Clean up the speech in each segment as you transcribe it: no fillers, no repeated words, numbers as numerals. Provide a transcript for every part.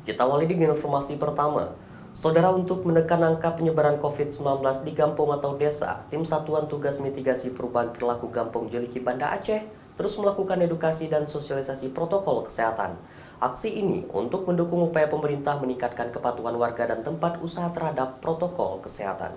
Kita awali dengan informasi pertama. Saudara, untuk menekan angka penyebaran COVID-19 di kampung atau desa, Tim Satuan Tugas Mitigasi Perubahan Perilaku Gampong Jeliki Banda Aceh terus melakukan edukasi dan sosialisasi protokol kesehatan. Aksi ini untuk mendukung upaya pemerintah meningkatkan kepatuhan warga dan tempat usaha terhadap protokol kesehatan.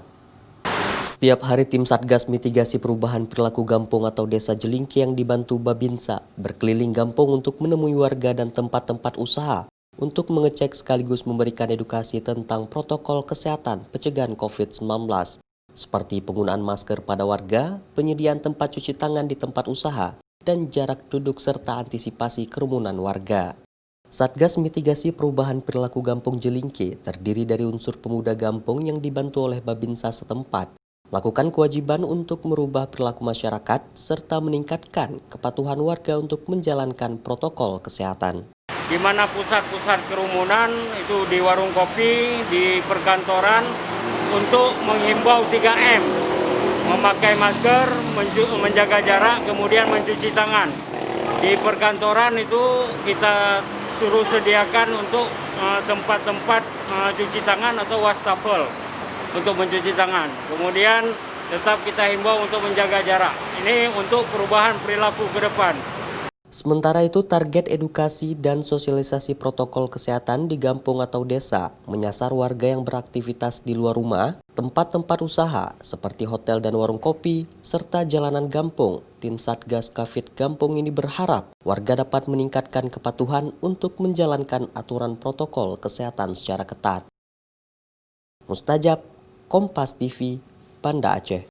Setiap hari tim Satgas Mitigasi Perubahan Perilaku Gampong atau Desa Jelingki yang dibantu Babinsa berkeliling Gampong untuk menemui warga dan tempat-tempat usaha untuk mengecek sekaligus memberikan edukasi tentang protokol kesehatan pencegahan COVID-19, seperti penggunaan masker pada warga, penyediaan tempat cuci tangan di tempat usaha, dan jarak duduk serta antisipasi kerumunan warga. Satgas Mitigasi Perubahan Perilaku Gampong Jelingki terdiri dari unsur pemuda Gampong yang dibantu oleh Babinsa setempat, melakukan kewajiban untuk merubah perilaku masyarakat serta meningkatkan kepatuhan warga untuk menjalankan protokol kesehatan. Di mana pusat-pusat kerumunan itu di warung kopi, di perkantoran, untuk menghimbau 3M, memakai masker, menjaga jarak, kemudian mencuci tangan. Di perkantoran itu kita suruh sediakan untuk tempat-tempat cuci tangan atau wastafel untuk mencuci tangan. Kemudian tetap kita himbau untuk menjaga jarak. Ini untuk perubahan perilaku ke depan. Sementara itu, target edukasi dan sosialisasi protokol kesehatan di kampung atau desa menyasar warga yang beraktivitas di luar rumah, tempat-tempat usaha seperti hotel dan warung kopi, serta jalanan Gampong. Tim Satgas Covid Gampong ini berharap warga dapat meningkatkan kepatuhan untuk menjalankan aturan protokol kesehatan secara ketat. Mustajab, Kompas TV, Banda Aceh.